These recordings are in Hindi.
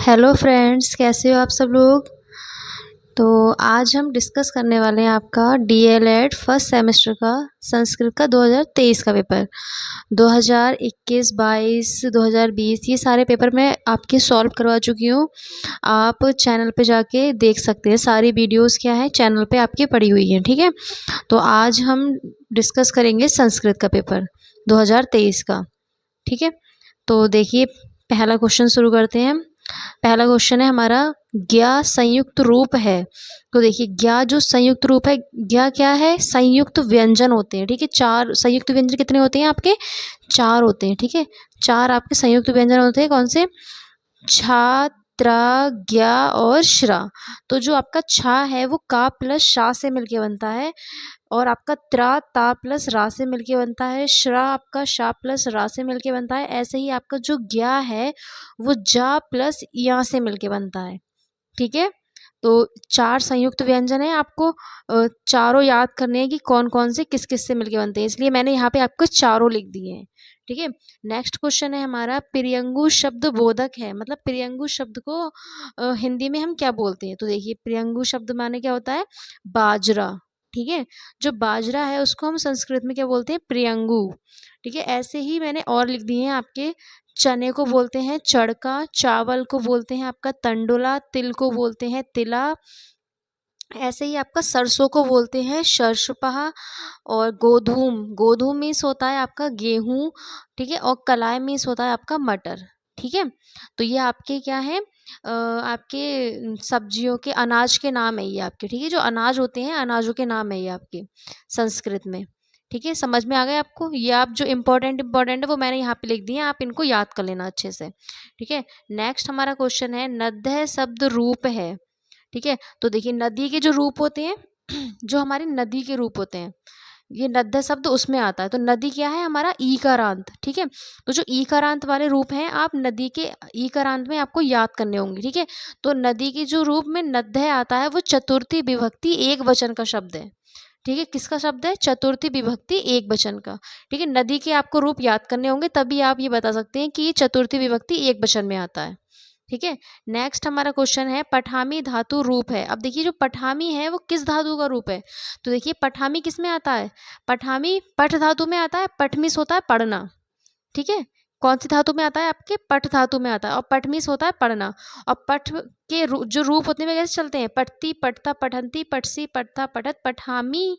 हेलो फ्रेंड्स, कैसे हो आप सब लोग। तो आज हम डिस्कस करने वाले हैं आपका डीएलएड फर्स्ट सेमेस्टर का संस्कृत का 2023 का पेपर। 2021, 22, 2020 ये सारे पेपर मैं आपके सॉल्व करवा चुकी हूँ। आप चैनल पे जाके देख सकते हैं, सारी वीडियोस क्या है चैनल पे आपकी पड़ी हुई हैं, ठीक है। तो आज हम डिस्कस करेंगे संस्कृत का पेपर 2023 का, ठीक है। तो देखिए, पहला क्वेश्चन शुरू करते हैं। पहला क्वेश्चन है हमारा, ज्ञा संयुक्त रूप है। तो देखिए, ज्ञा जो संयुक्त रूप है, ज्ञा क्या है, संयुक्त व्यंजन होते हैं, ठीक है। चार संयुक्त व्यंजन कितने होते हैं आपके, चार होते हैं, ठीक है। चार आपके संयुक्त व्यंजन होते हैं, कौन से, छा, त्रा, ज्ञा और श्रा। तो जो आपका छा है वो का प्लस शा से मिलके बनता है, और आपका त्रा ता प्लस रा से मिलके बनता है, श्रा आपका शा प्लस रा से मिलके बनता है। ऐसे ही आपका जो ज्ञा है वो जा प्लस या से मिलके बनता है, ठीक है। तो चार संयुक्त व्यंजन है, आपको चारों याद करने हैं कि कौन कौन से किस किस से मिलके बनते हैं, इसलिए मैंने यहाँ पे आपको चारों लिख दिए हैं, ठीक है। नेक्स्ट क्वेश्चन है हमारा, प्रियंगु शब्द बोधक है। मतलब प्रियंगु शब्द को हिंदी में हम क्या बोलते हैं। तो देखिए, प्रियंगु शब्द माने क्या होता है, बाजरा, ठीक है। जो बाजरा है उसको हम संस्कृत में क्या बोलते हैं, प्रियंगु, ठीक है। ऐसे ही मैंने और लिख दिए हैं आपके, चने को बोलते हैं चड़का, चावल को बोलते हैं आपका तंडुला, तिल को बोलते हैं तिला। ऐसे ही आपका सरसों को बोलते हैं सर्षपा, और गोधूम, गोधूम मीन्स होता है आपका गेहूं, ठीक है। और कलाई मीन्स होता है आपका मटर, ठीक है। तो ये आपके क्या है, आपके सब्जियों के, अनाज के नाम है ये आपके, ठीक है। जो अनाज होते हैं, अनाजों के नाम है ये आपके संस्कृत में, ठीक है। समझ में आ गए आपको। ये आप जो इम्पोर्टेंट है वो मैंने यहाँ पे लिख दिए हैं, आप इनको याद कर लेना अच्छे से, ठीक है। नेक्स्ट हमारा क्वेश्चन है, नद्य शब्द रूप है, ठीक है। तो देखिए, नदी के जो रूप होते हैं जो हमारी नदी के रूप होते हैं, ये नद्य शब्द उसमें आता है। तो नदी क्या है हमारा, ईकारांत, ठीक है। तो जो ईकारांत वाले रूप हैं, आप नदी के ईकारांत में आपको याद करने होंगे, ठीक है। तो नदी के जो रूप में नद्य आता है वो चतुर्थी विभक्ति एक वचन का शब्द है, ठीक है। किसका शब्द है, चतुर्थी विभक्ति एक वचन का, ठीक है। नदी के आपको रूप याद करने होंगे, तभी आप ये बता सकते हैं कि ये चतुर्थी विभक्ति एक वचन में आता है, ठीक है। नेक्स्ट हमारा क्वेश्चन है, पठामी धातु रूप है। अब देखिए, जो पठामी है वो किस धातु का रूप है। तो देखिए, पठामी किस में आता है, पठामी पठ धातु में आता है, पठमीस होता है पढ़ना, ठीक है। कौन सी धातु में आता है, आपके पठ धातु में आता है, और पठमीस होता है पढ़ना। और पठ के जो रूप होते हैं वे कैसे चलते हैं, पठती, पठता, पठंती, पठसी, पठता, पठत, पठामी,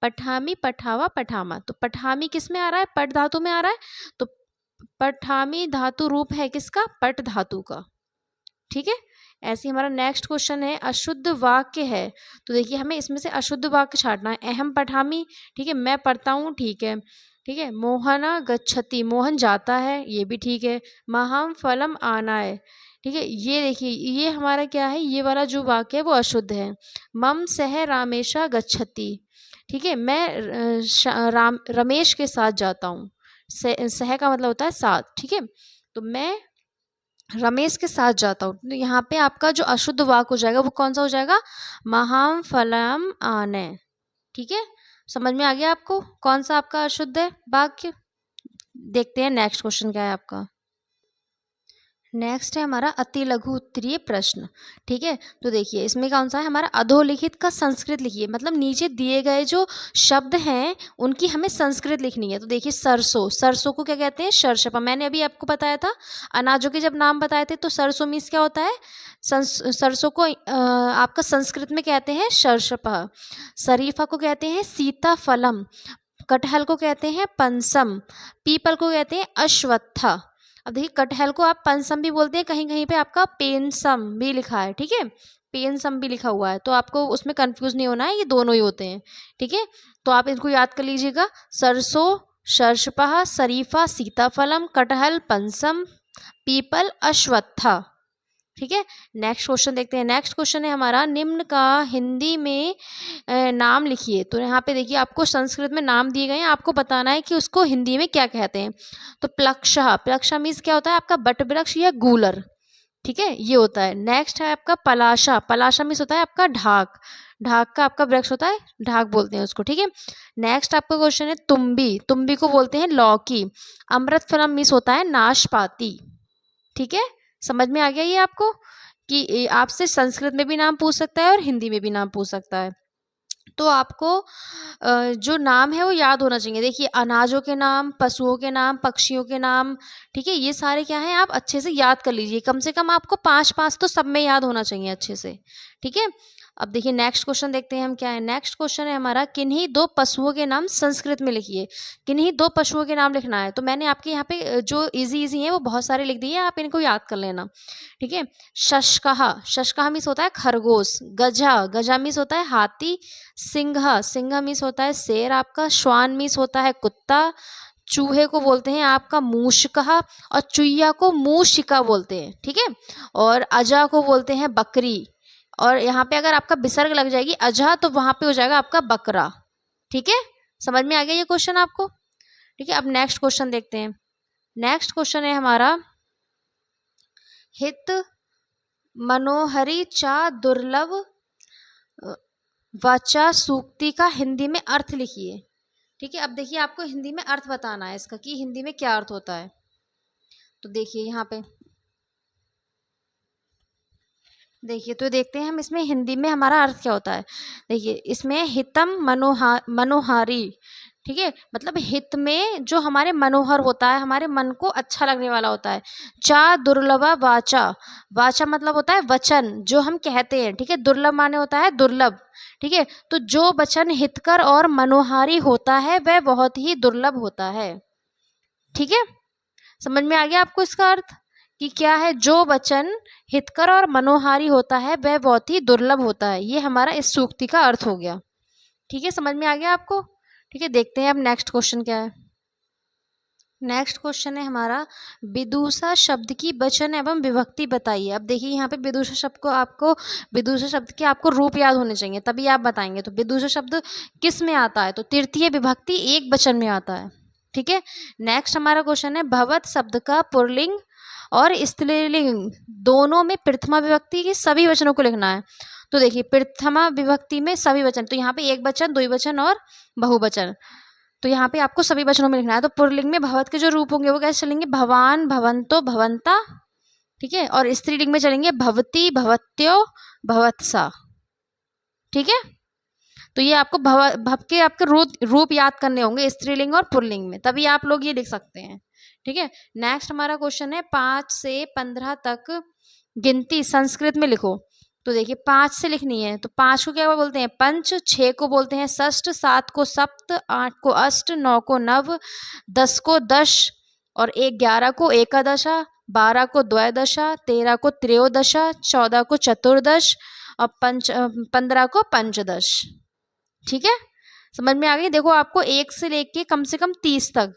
पठामी, पठावा, पठामा। तो पठामी किस में आ रहा है, पठ धातु में आ रहा है। तो पठामी धातु रूप है किसका, पठ धातु का, ठीक है। ऐसे ही हमारा नेक्स्ट क्वेश्चन है, अशुद्ध वाक्य है। तो देखिए, हमें इसमें से अशुद्ध वाक्य छांटना है। अहम पठामी, ठीक है, मैं पढ़ता हूँ, ठीक है, ठीक है। मोहना गच्छति, मोहन जाता है, ये भी ठीक है। महम फलम आनाय, ठीक है। ये देखिए, ये हमारा क्या है, ये वाला जो वाक्य है वो अशुद्ध है। मम सह रामेशा गच्छति, ठीक है, मैं रमेश के साथ जाता हूँ। सह का मतलब होता है साथ, ठीक है। तो मैं रमेश के साथ जाता हूँ। तो यहाँ पे आपका जो अशुद्ध वाक्य हो जाएगा वो कौन सा हो जाएगा, महाम फलम आने, ठीक है। समझ में आ गया आपको कौन सा आपका अशुद्ध है वाक्य। देखते हैं नेक्स्ट क्वेश्चन क्या है आपका। नेक्स्ट है हमारा अति लघु उत्तरीय प्रश्न, ठीक है। तो देखिए, इसमें कौन सा है हमारा, अधोलिखित का संस्कृत लिखिए। मतलब नीचे दिए गए जो शब्द हैं उनकी हमें संस्कृत लिखनी है। तो देखिए, सरसों, सरसों को क्या कहते हैं, सर्षपा। मैंने अभी आपको बताया था, अनाजों के जब नाम बताए थे, तो सरसों मीन्स क्या होता है, सरसों को आपका संस्कृत में कहते हैं सर्षपा। शरीफा को कहते हैं सीताफलम, कटहल को कहते हैं पंसम, पीपल को कहते हैं अश्वत्था। अब देखिए, कटहल को आप पंसम भी बोलते हैं, कहीं कहीं पे आपका पेनसम भी लिखा है, ठीक है, पेनसम भी लिखा हुआ है। तो आपको उसमें कंफ्यूज नहीं होना है, ये दोनों ही होते हैं, ठीक है। तो आप इनको याद कर लीजिएगा, सरसों, सर्षपा, शरीफा, सीताफलम, कटहल, पंसम, पीपल, अश्वत्था, ठीक है। नेक्स्ट क्वेश्चन देखते हैं। नेक्स्ट क्वेश्चन है हमारा, निम्न का हिंदी में नाम लिखिए। तो यहाँ पे देखिए, आपको संस्कृत में नाम दिए गए हैं, आपको बताना है कि उसको हिंदी में क्या कहते हैं। तो प्लक्षा, प्लक्षा मीन्स क्या होता है आपका, बट वृक्ष या गूलर, ठीक है, ये होता है। नेक्स्ट है आपका पलाशा, पलाशा मीन्स होता है आपका ढाक, ढाक का आपका वृक्ष होता है, ढाक बोलते हैं उसको, ठीक है। नेक्स्ट आपका क्वेश्चन है तुम्बी, तुम्बी को बोलते हैं लौकी। अमृत फलम मीन्स होता है नाशपाती, ठीक है। समझ में आ गया ये आपको कि आपसे संस्कृत में भी नाम पूछ सकता है और हिंदी में भी नाम पूछ सकता है। तो आपको जो नाम है वो याद होना चाहिए। देखिए, अनाजों के नाम, पशुओं के नाम, पक्षियों के नाम, ठीक है, ये सारे क्या हैं, आप अच्छे से याद कर लीजिए। कम से कम आपको 5-5 तो सब में याद होना चाहिए अच्छे से, ठीक है। अब देखिए नेक्स्ट क्वेश्चन देखते हैं हम क्या है। नेक्स्ट क्वेश्चन है हमारा, किन्हीं दो पशुओं के नाम संस्कृत में लिखिए। किन्हीं दो पशुओं के नाम लिखना है। तो मैंने आपके यहाँ पे जो इजी इजी हैं वो बहुत सारे लिख दिए हैं, आप इनको याद कर लेना, ठीक है। शशकहा, शशकहा मीन्स होता है खरगोश। गजा, गजा मीन्स होता है हाथी। सिंघा, सिंघा मीन्स होता है शेर आपका। श्वान मीन्स होता है कुत्ता। चूहे को बोलते हैं आपका मूषकहा, और चुईया को मूषिका बोलते हैं, ठीक है। और अजा को बोलते हैं बकरी। और यहाँ पे अगर आपका विसर्ग लग जाएगी अजा, तो वहां पे हो जाएगा आपका बकरा, ठीक है। समझ में आ गया ये क्वेश्चन आपको, ठीक है। अब नेक्स्ट क्वेश्चन देखते हैं। नेक्स्ट क्वेश्चन है हमारा, हित मनोहरी चा दुर्लभ वाचा सूक्ति का हिंदी में अर्थ लिखिए, ठीक है। अब देखिए आपको हिंदी में अर्थ बताना है इसका कि हिंदी में क्या अर्थ होता है। तो देखिए यहाँ पे देखिए, तो देखते हैं हम इसमें हिंदी में हमारा अर्थ क्या होता है। देखिए इसमें हितम मनोहारी, ठीक है, मतलब हित में जो हमारे मनोहर होता है, हमारे मन को अच्छा लगने वाला होता है। चा दुर्लभा वाचा, वाचा मतलब होता है वचन जो हम कहते हैं, ठीक है। दुर्लभ माने होता है दुर्लभ, ठीक है। तो जो वचन हितकर और मनोहारी होता है वह बहुत ही दुर्लभ होता है, ठीक है। समझ में आ गया आपको इसका अर्थ कि क्या है, जो वचन हितकर और मनोहारी होता है वह बहुत ही दुर्लभ होता है। ये हमारा इस सूक्ति का अर्थ हो गया, ठीक है। समझ में आ गया आपको, ठीक है। देखते हैं अब नेक्स्ट क्वेश्चन क्या है। नेक्स्ट क्वेश्चन है हमारा, विदुषा शब्द की वचन एवं विभक्ति बताइए। अब देखिए यहाँ पे विदुषा शब्द को आपको, विदुषा शब्द के आपको रूप याद होने चाहिए तभी आप बताएंगे। तो विदुषा शब्द किस में आता है, तो तृतीय विभक्ति एक वचन में आता है, ठीक है। नेक्स्ट हमारा क्वेश्चन है, भवत शब्द का पुल्लिंग और स्त्रीलिंग दोनों में प्रथमा विभक्ति के सभी वचनों को लिखना है। तो देखिए प्रथमा विभक्ति में सभी वचन, तो यहाँ पे एक वचन, द्विवचन और बहुवचन, तो यहाँ पे आपको सभी वचनों में लिखना है। तो पुल्लिंग में भवत के जो रूप होंगे वो कैसे चलेंगे, भवान, भवंतो, भवंता, ठीक है। और स्त्रीलिंग में चलेंगे भवती, भवत्यो, भवत्सा, ठीक है। तो ये आपको भव के आपके रूप याद करने होंगे स्त्रीलिंग और पुल्लिंग में, तभी आप लोग ये लिख सकते हैं, ठीक है। नेक्स्ट हमारा क्वेश्चन है, 5 से 15 तक गिनती संस्कृत में लिखो। तो देखिए 5 से लिखनी है, तो 5 को क्या बोलते हैं पंच, 6 को बोलते हैं षष्ठ, 7 को सप्त, 8 को अष्ट, 9 को नव, 10 को दश, और 11 को एकादशा, 12 को द्वादशा, 13 को त्रयोदशा, 14 को चतुर्दश, और 15 को पंचदश, ठीक है। समझ में आ गई। देखो आपको 1 से लेके कम से कम 30 तक,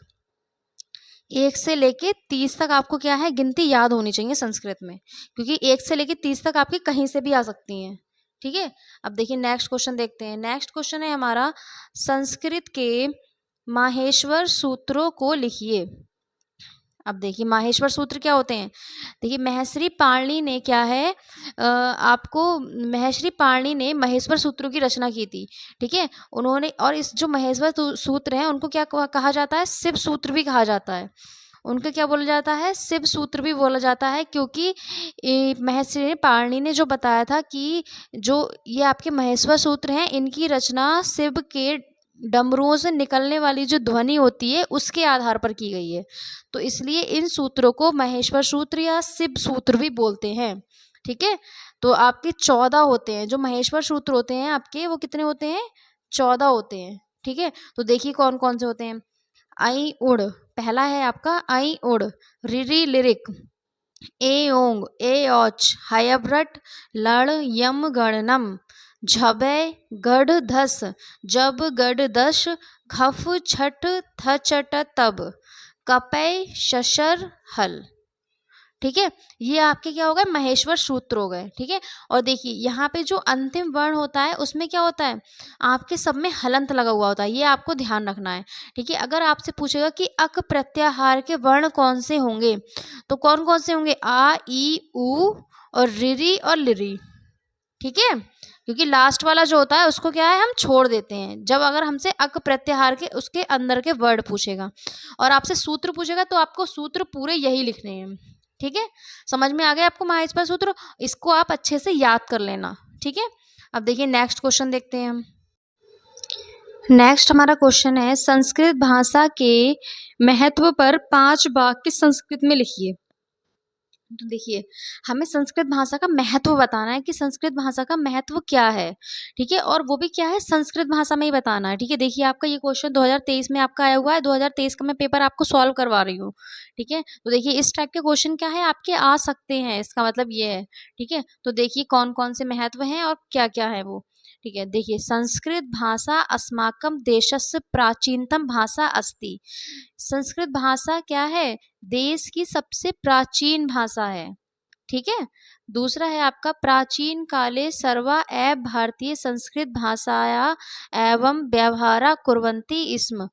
1 से लेके 30 तक आपको क्या है गिनती याद होनी चाहिए संस्कृत में, क्योंकि 1 से लेके 30 तक आपकी कहीं से भी आ सकती हैं, ठीक है। अब देखिए नेक्स्ट क्वेश्चन देखते हैं। नेक्स्ट क्वेश्चन है हमारा, संस्कृत के माहेश्वर सूत्रों को लिखिए। अब देखिए माहेश्वर सूत्र क्या होते हैं। देखिए महर्षि पाणिनि ने क्या है, आपको महर्षि पाणिनि ने महेश्वर सूत्रों की रचना की थी, ठीक है। उन्होंने, और इस जो महेश्वर सूत्र हैं उनको क्या कहा जाता है, शिव सूत्र भी कहा जाता है। उनको क्या बोला जाता है, शिव सूत्र भी बोला जाता है, क्योंकि महर्षि पाणिनि ने जो बताया था कि जो ये आपके महेश्वर सूत्र हैं इनकी रचना शिव के डमरुओं से निकलने वाली जो ध्वनि होती है उसके आधार पर की गई है। तो इसलिए इन सूत्रों को महेश्वर सूत्र या शिव सूत्र भी बोलते हैं, ठीक है। तो आपके 14 होते हैं जो महेश्वर सूत्र होते हैं आपके, वो कितने होते हैं, 14 होते हैं, ठीक है। तो देखिए कौन कौन से होते हैं। आई उड़, पहला है आपका आई उड़, रिरी लिरिक, ए ओंग, ए औच, हयभ्रट, लड़, यम गणनम, झबय, गढ़ धस, जब गढ़ दश, खफ छठ, थ चट तब, कपय, शशर, हल, ठीक है। ये आपके क्या हो गए, महेश्वर सूत्र हो गए, ठीक है। और देखिए यहाँ पे जो अंतिम वर्ण होता है उसमें क्या होता है, आपके सब में हलंत लगा हुआ होता है, ये आपको ध्यान रखना है, ठीक है। अगर आपसे पूछेगा कि अक प्रत्याहार के वर्ण कौन से होंगे, तो कौन कौन से होंगे, आ, ई, उ और रिरी और लिरी, ठीक है। क्योंकि लास्ट वाला जो होता है उसको क्या है हम छोड़ देते हैं जब अगर हमसे अक प्रत्याहार के उसके अंदर के वर्ड पूछेगा, और आपसे सूत्र पूछेगा तो आपको सूत्र पूरे यही लिखने हैं, ठीक है, समझ में आ गया आपको महाइस्पर सूत्र, इसको आप अच्छे से याद कर लेना। ठीक है, अब देखिए नेक्स्ट क्वेश्चन देखते हैं हम। नेक्स्ट हमारा क्वेश्चन है, संस्कृत भाषा के महत्व पर 5 वाक्य संस्कृत में लिखिए। तो देखिए, हमें संस्कृत भाषा का महत्व बताना है कि संस्कृत भाषा का महत्व क्या है। ठीक है, और वो भी क्या है, संस्कृत भाषा में ही बताना है। ठीक है, देखिए आपका ये क्वेश्चन 2023 में आपका आया हुआ है, 2023 का मैं पेपर आपको सॉल्व करवा रही हूँ। ठीक है, तो देखिए इस टाइप के क्वेश्चन क्या है आपके आ सकते हैं, इसका मतलब ये है। ठीक है, तो देखिए कौन कौन से महत्व हैं और क्या क्या है वो। ठीक है, देखिए संस्कृत भाषा अस्माकं देशस्य प्राचीनतम भाषा अस्ति। संस्कृत भाषा क्या है, देश की सबसे प्राचीन भाषा है। ठीक है, दूसरा है आपका, प्राचीन काले सर्वा एव भारतीय संस्कृत भाषाया एवं व्यवहारा कुर्वन्ति स्म।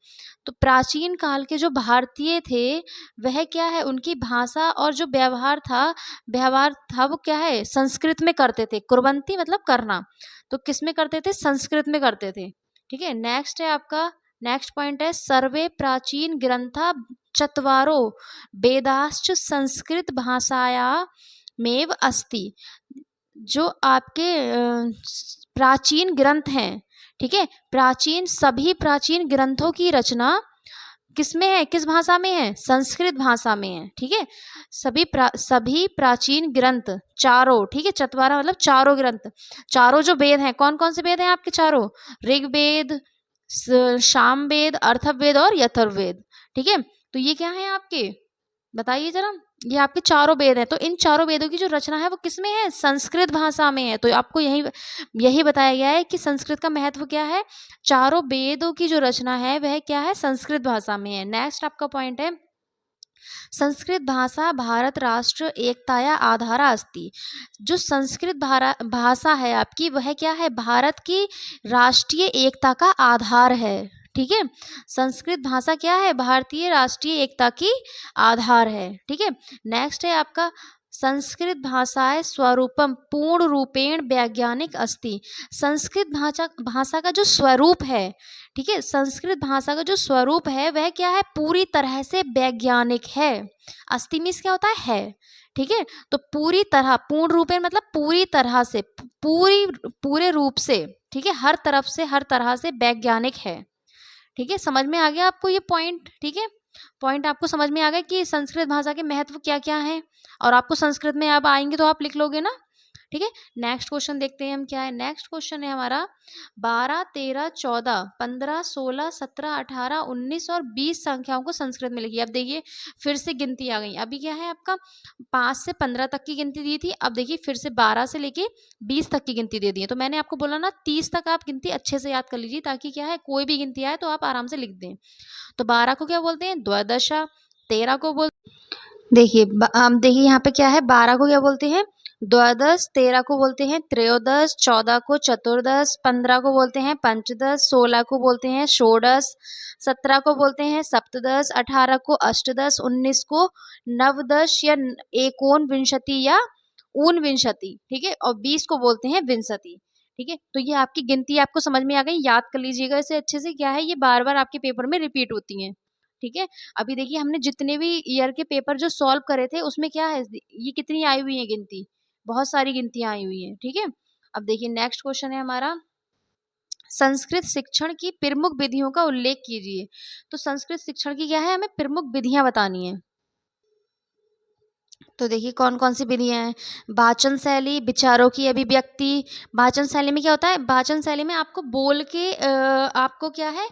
तो प्राचीन काल के जो भारतीय थे वह क्या है, उनकी भाषा और जो व्यवहार था वो क्या है, संस्कृत में करते थे। कुर्वन्ति मतलब करना, तो किस में करते थे, संस्कृत में करते थे। ठीक है, नेक्स्ट है आपका, नेक्स्ट पॉइंट है, सर्वे प्राचीन ग्रंथा चत्वारो वेदाश्च संस्कृत भाषाया मेव अस्ति। जो आपके प्राचीन ग्रंथ हैं, ठीक है, प्राचीन सभी प्राचीन ग्रंथों की रचना किस में है, किस भाषा में है, संस्कृत भाषा में है। ठीक है, सभी प्राचीन ग्रंथ चारों, ठीक है, चतवारा मतलब चारों ग्रंथ, चारों जो वेद हैं, कौन कौन से वेद हैं आपके चारों, ऋग्वेद, सामवेद, अथर्ववेद और यजुर्वेद। ठीक है, तो ये क्या है आपके, बताइए जरा, ये आपके चारों वेद हैं। तो इन चारों वेदों की जो रचना है वो किस में है, संस्कृत भाषा में है। तो आपको यही बताया गया है कि संस्कृत का महत्व क्या है, चारों वेदों की जो रचना है वह क्या है, संस्कृत भाषा में है। नेक्स्ट आपका पॉइंट है, संस्कृत भाषा भारत राष्ट्र एकताया आधारा अस्ति। जो संस्कृत भाषा है आपकी, वह क्या है, भारत की राष्ट्रीय एकता का आधार है। ठीक है, संस्कृत भाषा क्या है, भारतीय राष्ट्रीय एकता की आधार है। ठीक है, नेक्स्ट है आपका, संस्कृत भाषाएं स्वरूपम पूर्ण रूपेण वैज्ञानिक अस्ति। संस्कृत भाषा का जो स्वरूप है, ठीक है, संस्कृत भाषा का जो स्वरूप है वह क्या है, पूरी तरह से वैज्ञानिक है। अस्ति मीन्स क्या होता है। ठीक है, तो पूरी तरह, पूर्ण रूपेण मतलब पूरी तरह से, पूरे रूप से, ठीक है, हर तरफ से, हर तरह से वैज्ञानिक है। ठीक है, समझ में आ गया आपको ये पॉइंट। ठीक है, पॉइंट आपको समझ में आ गया कि संस्कृत भाषा के महत्व क्या क्या है, और आपको संस्कृत में अब आएंगे तो आप लिख लोगे ना। ठीक है, नेक्स्ट क्वेश्चन देखते हैं हम क्या है। नेक्स्ट क्वेश्चन है हमारा, 12, 13, 14, 15, 16, 17, 18, 19 और 20 संख्याओं को संस्कृत में लिखिए। अब देखिए फिर से गिनती आ गई। अभी क्या है आपका, 5 से 15 तक की गिनती दी थी, अब देखिए फिर से 12 से लेके 20 तक की गिनती दे दी है। तो मैंने आपको बोला ना 30 तक आप गिनती अच्छे से याद कर लीजिए, ताकि क्या है, कोई भी गिनती आए तो आप आराम से लिख दें। तो 12 को क्या बोलते हैं, द्वादशा। 13 को देखिए देखिए यहाँ पे क्या है, 12 को क्या बोलते हैं, द्वादश। 13 को बोलते हैं त्रयोदश। 14 को चतुर्दश। 15 को बोलते हैं पंचदश। 16 को बोलते हैं षोडश। 17 को बोलते हैं सप्तदश। 18 को अष्टदश। 19 को नवदश या एकोनविंशति या ऊनविंशति। ठीक है, और 20 को बोलते हैं विंशति। ठीक है, तो ये आपकी गिनती आपको समझ में आ गई, याद कर लीजिएगा इसे अच्छे से। क्या है, ये बार बार आपके पेपर में रिपीट होती हैं। ठीक है, अभी देखिए हमने जितने भी ईयर के पेपर जो सॉल्व करे थे उसमें क्या है, ये कितनी आई हुई है गिनती, बहुत सारी गिनतियां आई हुई हैं। ठीक है, अब देखिए नेक्स्ट क्वेश्चन है हमारा, संस्कृत शिक्षण की प्रमुख विधियों का उल्लेख कीजिए। तो संस्कृत शिक्षण की क्या है, हमें प्रमुख विधियां बतानी है। तो देखिए कौन कौन सी विधियां हैं, वाचन शैली, विचारों की अभिव्यक्ति। वाचन शैली में क्या होता है, वाचन शैली में आपको बोल के आपको क्या है,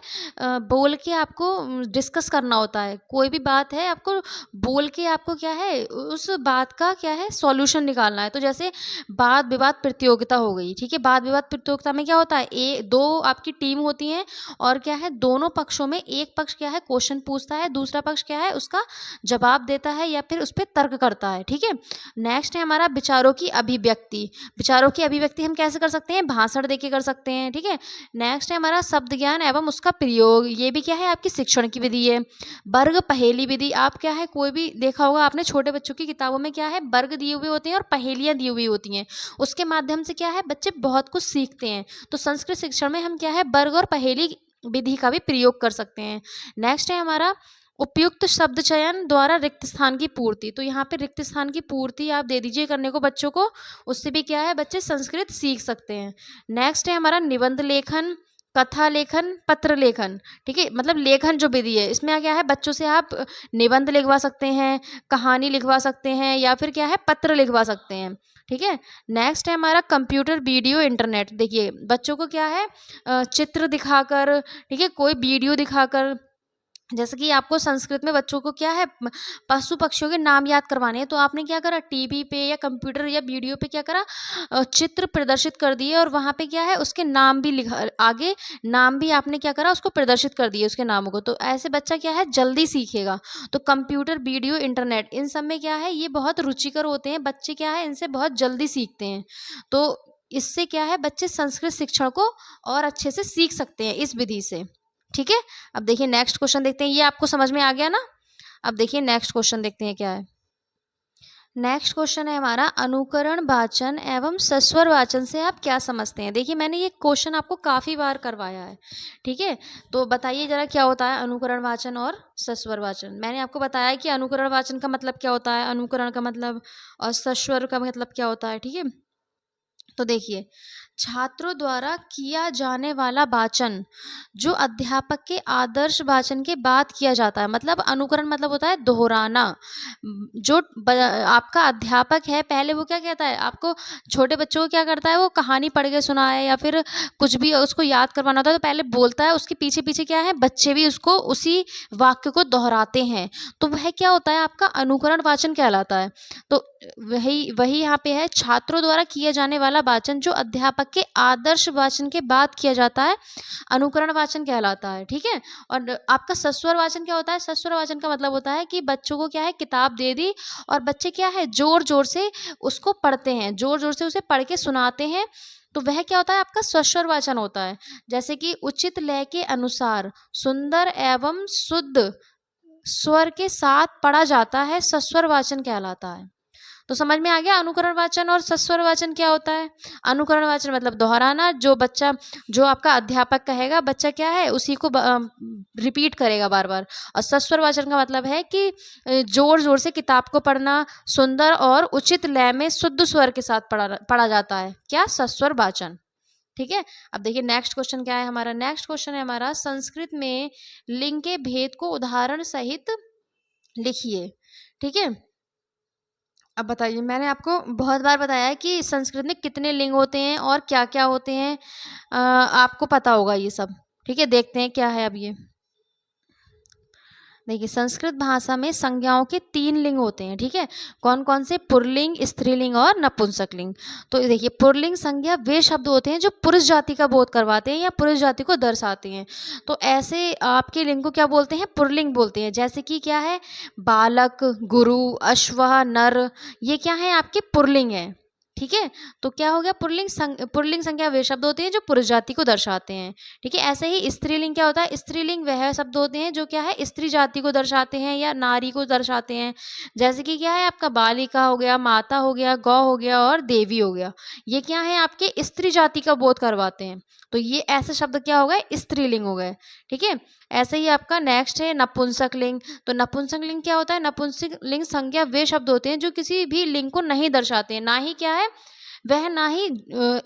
बोल के आपको डिस्कस करना होता है। कोई भी बात है आपको बोल के, आपको क्या है, उस बात का क्या है, सॉल्यूशन निकालना है। तो जैसे वाद विवाद प्रतियोगिता हो गई। ठीक है, वाद विवाद प्रतियोगिता में क्या होता है, दो आपकी टीम होती है, और क्या है, दोनों पक्षों में एक पक्ष क्या है, क्वेश्चन पूछता है, दूसरा पक्ष क्या है, उसका जवाब देता है या फिर उस पर तर्क करता है। ठीक है, नेक्स्ट है हमारा विचारों की अभिव्यक्ति। विचारों की अभिव्यक्ति हम कैसे कर सकते हैं, भाषण देके कर सकते हैं। ठीक है, नेक्स्ट है हमारा शब्द ज्ञान एवं उसका प्रयोग। ये भी क्या है, आपकी शिक्षण की विधि है। वर्ग पहेली विधि, आप क्या है, कोई भी देखा होगा आपने छोटे बच्चों की किताबों में, क्या है, वर्ग दिए हुए होते हैं और पहेलियां दी हुई होती हैं, उसके माध्यम से क्या है, बच्चे बहुत कुछ सीखते हैं। तो संस्कृत शिक्षण में हम क्या है, वर्ग और पहेली विधि का भी प्रयोग कर सकते हैं। नेक्स्ट है हमारा उपयुक्त शब्द चयन द्वारा रिक्त स्थान की पूर्ति। तो यहाँ पे रिक्त स्थान की पूर्ति आप दे दीजिए करने को बच्चों को, उससे भी क्या है बच्चे संस्कृत सीख सकते हैं। नेक्स्ट है हमारा निबंध लेखन, कथा लेखन, पत्र लेखन। ठीक है, मतलब लेखन जो विधि है इसमें क्या है बच्चों से आप निबंध लिखवा सकते हैं, कहानी लिखवा सकते हैं, या फिर क्या है पत्र लिखवा सकते हैं। ठीक है। नेक्स्ट है हमारा कंप्यूटर, वीडियो, इंटरनेट। देखिए बच्चों को क्या है चित्र दिखाकर, ठीक है, कोई वीडियो दिखाकर, जैसे कि आपको संस्कृत में बच्चों को क्या है पशु पक्षियों के नाम याद करवाने हैं, तो आपने क्या करा टीवी पे या कंप्यूटर या वीडियो पे क्या करा चित्र प्रदर्शित कर दिए, और वहाँ पे क्या है उसके नाम भी लिखा, आगे नाम भी आपने क्या करा उसको प्रदर्शित कर दिए उसके नामों को। तो ऐसे बच्चा क्या है जल्दी सीखेगा। तो कंप्यूटर, वीडियो, इंटरनेट, इन सब में क्या है ये बहुत रुचिकर होते हैं, बच्चे क्या है इनसे बहुत जल्दी सीखते हैं। तो इससे क्या है बच्चे संस्कृत शिक्षण को और अच्छे से सीख सकते हैं इस विधि से। ठीक है। अब देखिए नेक्स्ट क्वेश्चन देखते हैं, ये आपको समझ में आ गया ना। अब देखिए नेक्स्ट क्वेश्चन देखते हैं क्या है। नेक्स्ट क्वेश्चन है हमारा अनुकरण वाचन एवं सस्वर वाचन से आप क्या समझते हैं। देखिए मैंने ये क्वेश्चन आपको काफ़ी बार करवाया है। ठीक है, तो बताइए जरा क्या होता है अनुकरण वाचन और सस्वर वाचन। मैंने आपको बताया कि अनुकरण वाचन का मतलब क्या होता है, अनुकरण का मतलब, और सस्वर का मतलब क्या होता है। ठीक है, तो देखिए छात्रों द्वारा किया जाने वाला वाचन जो अध्यापक के आदर्श वाचन के बाद किया जाता है, मतलब अनुकरण मतलब होता है दोहराना। जो आपका अध्यापक है पहले वो क्या कहता है आपको, छोटे बच्चों को क्या करता है वो कहानी पढ़ के सुनाए या फिर कुछ भी उसको याद करवाना होता है, तो पहले बोलता है, उसके पीछे पीछे क्या है बच्चे भी उसको उसी वाक्य को दोहराते हैं, तो वह क्या होता है आपका अनुकरण वाचन कहलाता है। तो वही वही यहाँ पे है, छात्रों द्वारा किया जाने वाला वाचन जो अध्यापक के आदर्श वाचन के बाद किया जाता है अनुकरण वाचन कहलाता है। ठीक है, और आपका सस्वर वाचन क्या होता है, सस्वर वाचन का मतलब होता है कि बच्चों को क्या है किताब दे दी और बच्चे क्या है जोर जोर से उसको पढ़ते हैं, जोर जोर से उसे पढ़ के सुनाते हैं, तो वह क्या होता है आपका सस्वर वाचन होता है। जैसे कि उचित लय के अनुसार सुंदर एवं शुद्ध स्वर के साथ पढ़ा जाता है, सस्वर वाचन कहलाता है। तो समझ में आ गया अनुकरण वाचन और सस्वर वाचन क्या होता है। अनुकरण वाचन मतलब दोहराना, जो बच्चा जो आपका अध्यापक कहेगा बच्चा क्या है उसी को रिपीट करेगा बार बार। और सस्वर वाचन का मतलब है कि जोर जोर से किताब को पढ़ना, सुंदर और उचित लय में शुद्ध स्वर के साथ पढ़ा जाता है क्या, सस्वर वाचन। ठीक है, अब देखिए नेक्स्ट क्वेश्चन क्या है हमारा। नेक्स्ट क्वेश्चन है हमारा संस्कृत में लिंग के भेद को उदाहरण सहित लिखिए। ठीक है, अब बताइए, मैंने आपको बहुत बार बताया है कि संस्कृत में कितने लिंग होते हैं और क्या क्या होते हैं, आपको पता होगा ये सब। ठीक है, देखते हैं क्या है अब ये। देखिए संस्कृत भाषा में संज्ञाओं के 3 लिंग होते हैं। ठीक है, कौन कौन से, पुल्लिंग, स्त्रीलिंग और नपुंसकलिंग। तो देखिए पुल्लिंग संज्ञा वे शब्द होते हैं जो पुरुष जाति का बोध करवाते हैं या पुरुष जाति को दर्शाते हैं। तो ऐसे आपके लिंग को क्या बोलते हैं, पुल्लिंग बोलते हैं। जैसे कि क्या है बालक, गुरु, अश्व, नर, ये क्या है आपके पुल्लिंग है। ठीक है, तो क्या हो गया पुल्लिंग संज्ञा वे शब्द होते हैं जो पुरुष जाति को दर्शाते हैं। ठीक है, ऐसे ही स्त्रीलिंग क्या होता है, स्त्रीलिंग वह शब्द होते हैं जो क्या है स्त्री जाति को दर्शाते हैं या नारी को दर्शाते हैं। जैसे कि क्या है आपका बालिका हो गया, माता हो गया, गौ हो गया और देवी हो गया, ये क्या है आपके स्त्री जाति का बोध करवाते हैं। तो ये ऐसे शब्द क्या हो गए, स्त्रीलिंग हो गए। ठीक है, ऐसे ही आपका नेक्स्ट है नपुंसक लिंग। तो नपुंसक लिंग क्या होता है, नपुंसक लिंग संज्ञा वे शब्द होते हैं जो किसी भी लिंग को नहीं दर्शाते हैं, ना ही क्या है वह ना ही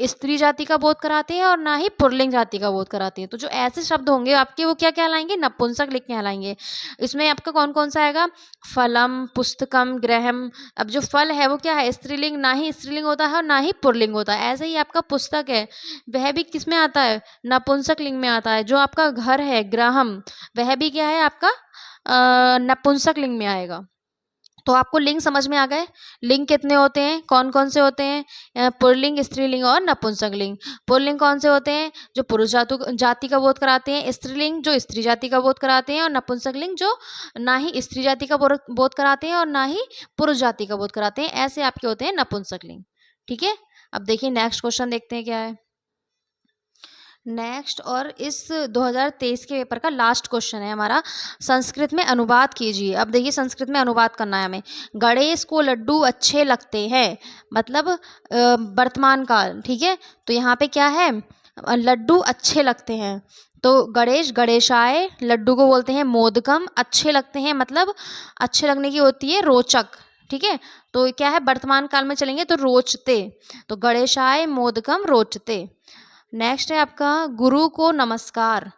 स्त्री जाति का बोध कराते हैं और ना ही पुल्लिंग जाति का बोध कराते हैं। तो जो ऐसे शब्द होंगे आपके वो क्या कहलाएंगे, नपुंसक लिंग कहलाएंगे। इसमें आपका कौन कौन सा आएगा, फलम, पुस्तकम, ग्रहम। अब जो फल है वो क्या है स्त्रीलिंग, ना ही स्त्रीलिंग होता है और ना ही पुल्लिंग होता है। ऐसे ही आपका पुस्तक है वह भी किस में आता है, नपुंसक लिंग में आता है। जो आपका घर है ग्राहम, वह भी क्या है आपका नपुंसक लिंग में आएगा। तो आपको लिंग समझ में आ गए, लिंग कितने होते हैं, कौन कौन से होते हैं, पुल्लिंग, स्त्रीलिंग और नपुंसक लिंग। पुल्लिंग कौन से होते हैं, जो पुरुष जाति का बोध कराते हैं, स्त्रीलिंग जो स्त्री जाति का बोध कराते हैं और नपुंसक लिंग जो ना ही स्त्री जाति का बोध कराते हैं और ना ही पुरुष जाति का बोध कराते हैं। ऐसे आपके होते हैं नपुंसक लिंग। ठीक है, अब देखिए नेक्स्ट क्वेश्चन देखते हैं क्या है। नेक्स्ट और इस 2023 के पेपर का लास्ट क्वेश्चन है हमारा, संस्कृत में अनुवाद कीजिए। अब देखिए संस्कृत में अनुवाद करना है हमें। गणेश को लड्डू अच्छे लगते हैं, मतलब वर्तमान काल। ठीक है, तो यहाँ पे क्या है लड्डू अच्छे लगते हैं। तो गणेश, गणेशाय, लड्डू को बोलते हैं मोदकम, अच्छे लगते हैं मतलब अच्छे लगने की होती है रोचक, ठीक है। तो क्या है, वर्तमान काल में चलेंगे तो रोचते, तो गणेशाय मोदकम रोचते। नेक्स्ट है आपका गुरु को नमस्कार।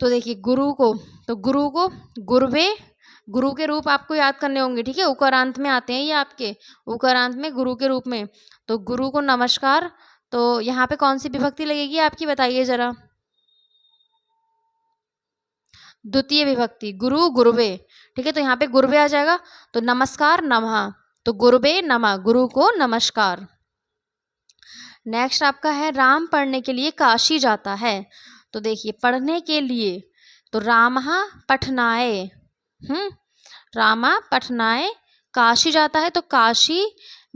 तो देखिए गुरु को, तो गुरु को गुरुवे, गुरु के रूप आपको याद करने होंगे, ठीक है, उकारांत में आते हैं ये आपके, उकारांत में गुरु के रूप में। तो गुरु को नमस्कार, तो यहाँ पे कौन सी विभक्ति लगेगी आपकी, बताइए जरा। द्वितीय विभक्ति, गुरु गुरुवे, ठीक है। तो यहाँ पे गुरुवे आ जाएगा, तो नमस्कार नमः, तो गुरुवे नमः, गुरु को नमस्कार। नेक्स्ट आपका है राम पढ़ने के लिए काशी जाता है। तो देखिए पढ़ने के लिए, तो रामः पठनाय, रामा पठनाय, काशी जाता है, तो काशी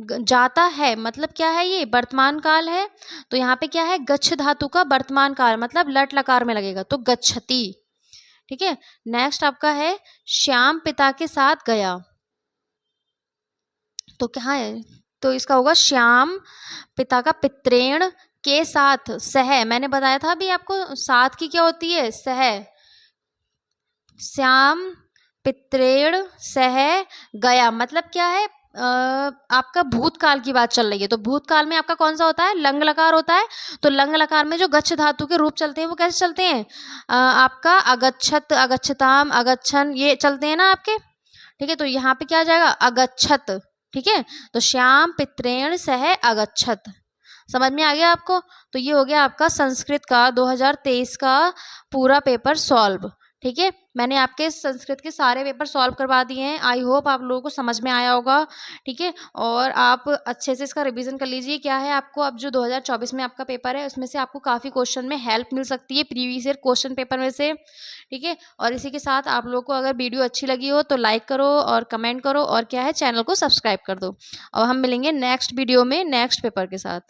जाता है मतलब क्या है, ये वर्तमान काल है। तो यहाँ पे क्या है, गच्छ धातु का वर्तमान काल मतलब लट लकार में लगेगा, तो गच्छति, ठीक है। नेक्स्ट आपका है श्याम पिता के साथ गया। तो क्या है, तो इसका होगा श्याम पिता का पित्रेण के साथ, सह, मैंने बताया था अभी आपको, साथ की क्या होती है, सह। श्याम पित्रेण सह गया मतलब क्या है, आपका भूतकाल की बात चल रही है। तो भूतकाल में आपका कौन सा होता है, लंग लकार होता है। तो लंग लकार में जो गच्छ धातु के रूप चलते हैं वो कैसे चलते हैं, आपका अगच्छत, अगच्छताम, अगच्छन, ये चलते हैं ना आपके, ठीक है। तो यहाँ पे क्या आ जाएगा, अगच्छत, ठीक है। तो श्याम पित्रेण सह अगच्छत, समझ में आ गया आपको। तो ये हो गया आपका संस्कृत का 2023 का पूरा पेपर सॉल्व, ठीक है। मैंने आपके संस्कृत के सारे पेपर सॉल्व करवा दिए हैं। आई होप आप लोगों को समझ में आया होगा, ठीक है। और आप अच्छे से इसका रिवीजन कर लीजिए। क्या है, आपको अब जो 2024 में आपका पेपर है उसमें से आपको काफ़ी क्वेश्चन में हेल्प मिल सकती है प्रीवियस ईयर क्वेश्चन पेपर में से, ठीक है। और इसी के साथ आप लोगों को अगर वीडियो अच्छी लगी हो तो लाइक करो और कमेंट करो, और क्या है, चैनल को सब्सक्राइब कर दो। और हम मिलेंगे नेक्स्ट वीडियो में नेक्स्ट पेपर के साथ।